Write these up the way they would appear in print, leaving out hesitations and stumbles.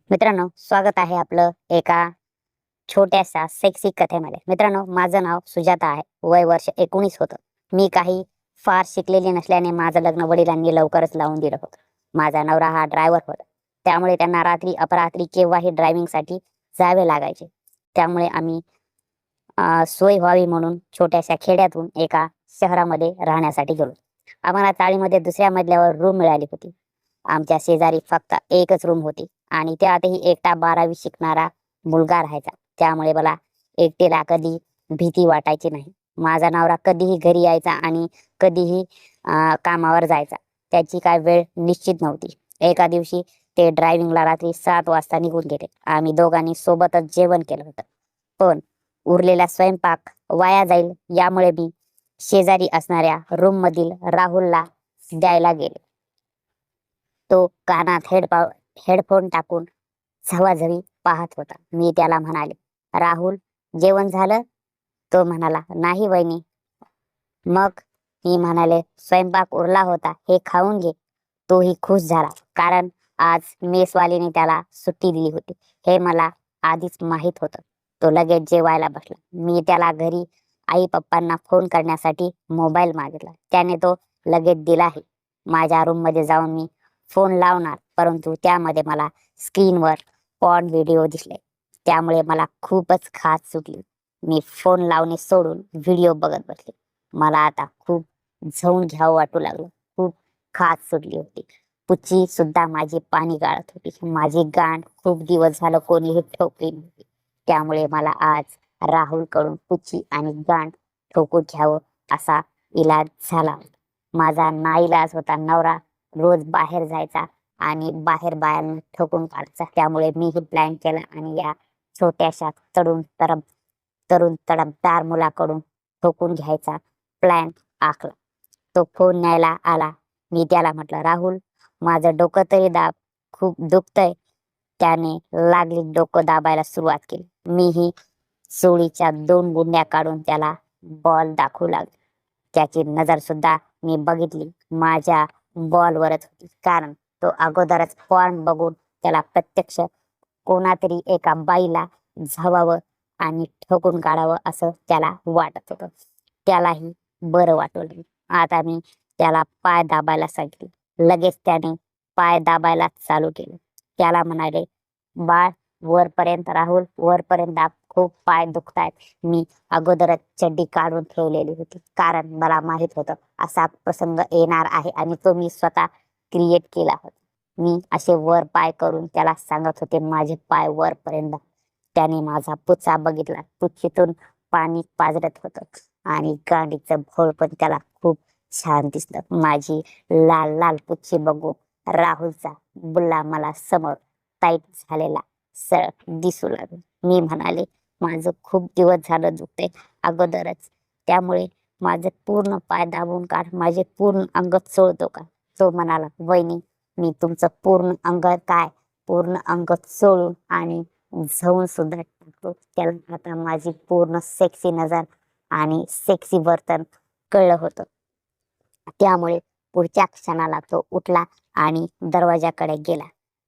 मित्रांनो, स्वागत आहे आपलं एका छोट्याशा सेक्सी कथेमध्ये. मित्रांनो, माझं नाव सुजाता आहे. वय वर्ष 19 होतं. मी काही फार शिकलेली नसल्याने माझं लग्न वडिलांनी लवकरच लावून दिलं होतं. माझा नवरा हा ड्रायव्हर होता. त्यामुळे त्यांना रात्री अपरात्री केव्हाही ड्रायव्हिंगसाठी जावे लागायचे. त्यामुळे आम्ही सोय व्हावी म्हणून छोट्याशा खेड्यातून एका शहरामध्ये राहण्यासाठी गेलो. आम्हाला चाळीमध्ये दुसऱ्या मजल्यावर रूम मिळाली होती. आमच्या शेजारी फक्त एकच रूम होती आणि त्यातही एकटा 12वी शिकणारा मुलगा राहायचा. त्यामुळे मला एकटीला कधी भीती वाटायची नाही. माझा नवरा कधीही घरी यायचा आणि कधीही कामावर जायचा. त्याची काय वेळ निश्चित नव्हती. एका दिवशी ते ड्रायव्हिंगला रात्री 7 वाजता निघून गेले. आम्ही दोघांनी सोबतच जेवण केलं होतं. पण उरलेला स्वयंपाक वाया जाईल यामुळे मी शेजारी असणाऱ्या रूममधील राहुलला द्यायला गेले. तो कानात हेडफोन टाकून झवाझवी पाहत होता. मी त्याला म्हणाले, "राहुल, जेवण झालं?" तो म्हणाला, "नाही वहिनी." मग मी म्हणाले, "स्वयंपाक उरला होता, हे खाऊन घे." तोही खुश झाला, कारण आज मेसवालीने त्याला सुट्टी दिली होती हे मला आधीच माहीत होतं. तो लगेच जेवायला बसला. मी त्याला घरी आई पप्पांना फोन करण्यासाठी मोबाईल मागितला. त्याने तो लगेच दिलाही. माझ्या रूममध्ये जाऊन मी फोन लावणार, परंतु त्यामध्ये मला स्क्रीनवर पॉर्न व्हिडिओ दिसले. त्यामुळे मला खूपच खाज सुटली. मी फोन लावणे सोडून व्हिडिओ बघत बसले. मला आता खूप झवून घ्यावं वाटू लागलं. खूप खाज सुटली होती. पुच्ची सुद्धा माझी पाणी गाळत होती. माझी गांड खूप दिवस झालं कोणीही ठोकली नव्हती. त्यामुळे मला आज राहुलकडून पुच्ची आणि गांड ठोकून घ्यावं असा इलाज झाला. माझा नाईलाज होता. नवरा रोज बाहेर जायचा आणि बाहेर बायांना ठोकून काढायचा. त्यामुळे मीही प्लॅन केला आणि या छोट्याशा तरुण तडफदार मुलाकडून ठोकून घ्यायचा प्लॅन आखला. तो फोन न्यायला आला. मी त्याला म्हटलं, "राहुल, माझं डोकं तरी दाब, खूप दुखतंय." त्याने लागली डोकं दाबायला सुरुवात केली. मीही सोळीच्या 2 गुंड्या काढून त्याला बॉल दाखवू लागले. त्याची नजर सुद्धा मी बघितली माझ्या बॉलवरच होती, कारण तो अगोदरच पॉर्न बघून त्याला प्रत्यक्ष कोणातरी एका बाईला झवावं आणि ठोकून काढावं असं त्याला वाटत होतं. त्यालाही बरं वाटू लागलं. आता मी त्याला पाय दाबायला सांगितले. लगेच त्याने पाय दाबायला चालू केलं. त्याला म्हणाले, "बाळ, वरपर्यंत राहुल, वरपर्यंत दाब, खूप पाय दुखतायत." मी अगोदरच चड्डी काढून ठेवलेली होती, कारण मला माहित होतं असा प्रसंग येणार आहे आणि तो मी स्वतः क्रिएट केला होता. मी असे वर पाय करून त्याला सांगत होते, "माझे पाय वरपर्यंत दाब." त्याने माझा पुच्चा बघितला. पुच्चीतून पाणी पाझरत होतं आणि गांडीचं भोळ पण त्याला खूप छान दिसलं. माझी लाल लाल पुच्ची बघून राहुलचा बुल्ला मला समोर टाईट झालेला सरळ दिसू लागला. मी म्हणाले, "माझं खूप दिवस झालं दुखते अगोदरच, त्यामुळे माझे पूर्ण पाय दाबून काढ, माझे पूर्ण अंग चोळतो का?" तो म्हणाला, "वहिनी, मी तुमचं पूर्ण अंग काय, पूर्ण अंग चोळून आणि झवून सुद्धा टाकतो." त्याला आता माझी पूर्ण सेक्सी नजर आणि सेक्सी वर्तन कळलं होतं. त्यामुळे पुढच्या क्षणाला तो उठला आणि दरवाजाकडे गेला.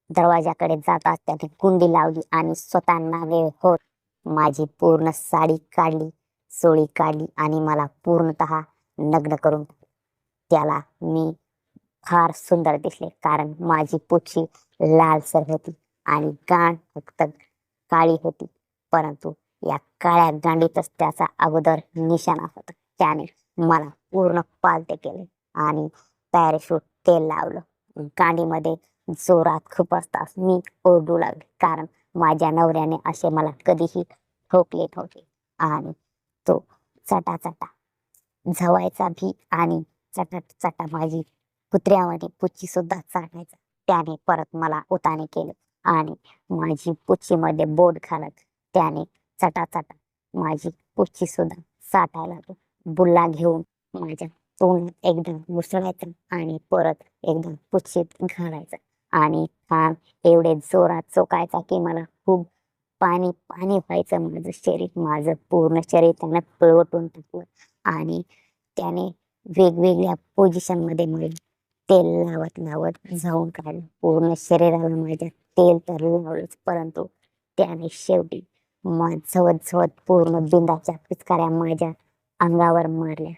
दरवाजाकडे जाताच त्याने कुंडी लावली आणि स्वतः नावे होत माझी पूर्ण साडी काढली, चोळी काढली आणि मला पूर्णतः नग्न करून टाकलं. त्याला मी फार सुंदर दिसले, कारण माझी पुच्छी लालसर होती आणि गांड फक्त काळी होती. परंतु या काळ्या गांडीतच त्याचा अगोदर निशाणा होता. त्याने मला पूर्ण पालथे केले आणि पॅराशूट तेल लावलं. गांडीमध्ये जोरात खुपसताच मी ओरडू लागले, कारण माझ्या नवऱ्याने असे मला कधीही ठोकले नव्हते. आणि तो चटाचटा झवायचा भी आणि चटा माझी कुत्र्यावानी पुच्ची सुद्धा चाटायचा. त्याने परत मला उताने केले आणि माझी पुच्छीमध्ये बोट घालत त्याने चटा माझी पुच्छी सुद्धा चाटायला लागला. बुल्ला घेऊन माझ्या तोंडात एकदा मुसळायचा आणि परत एकदा पुच्छीत घालायचा आणि हा एवढे जोरात चोकायचा की मला खूप पाणी पाणी व्हायचं माझं शरीर. माझं पूर्ण शरीर त्यानं पिळवटून टाकलं आणि त्याने वेगवेगळ्या पोझिशनमध्ये मला तेल लावत लावत जाऊन काढलं. पूर्ण शरीराला माझ्या तेल तर लावलंच, परंतु त्याने शेवटी झवत पूर्ण बिंदाच्या पिचकाऱ्या माझ्या अंगावर मारल्या.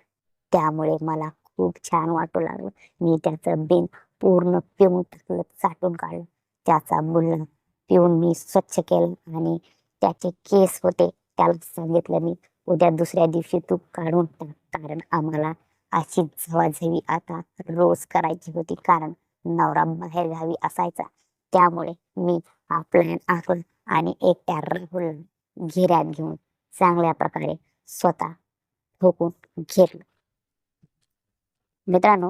त्यामुळे मला खूप छान वाटू लागलं. मी त्याचं बिन पूर्ण पिऊन टाकलं, चाटून काढलं. त्याचा बुलढा पिऊन मी स्वच्छ केलं आणि त्याचे केस होते त्याला सांगितलं मी, उद्या दुसऱ्या दिवशी तू काढून टाक, कारण आम्हाला अशी झवाझवी आता रोज करायची होती, कारण नवरा बाहेर गावी असायचा. त्यामुळे मी हा प्लॅन आखला आणि एकट्या राहुलला घेऱ्यात घेऊन चांगल्या प्रकारे स्वतः ठोकून घेतलं. मित्रांनो,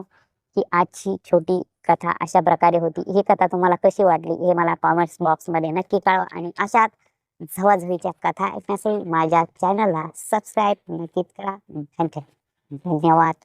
ही आजची छोटी कथा अशा प्रकारे होती. ही कथा तुम्हाला कशी वाटली हे मला कॉमेंट्स बॉक्समध्ये नक्की कळवा आणि अशाच झवाझवीच्या कथा ऐकण्यासाठी माझ्या चॅनलला सबस्क्राईब नक्कीच करा. धन्यवाद.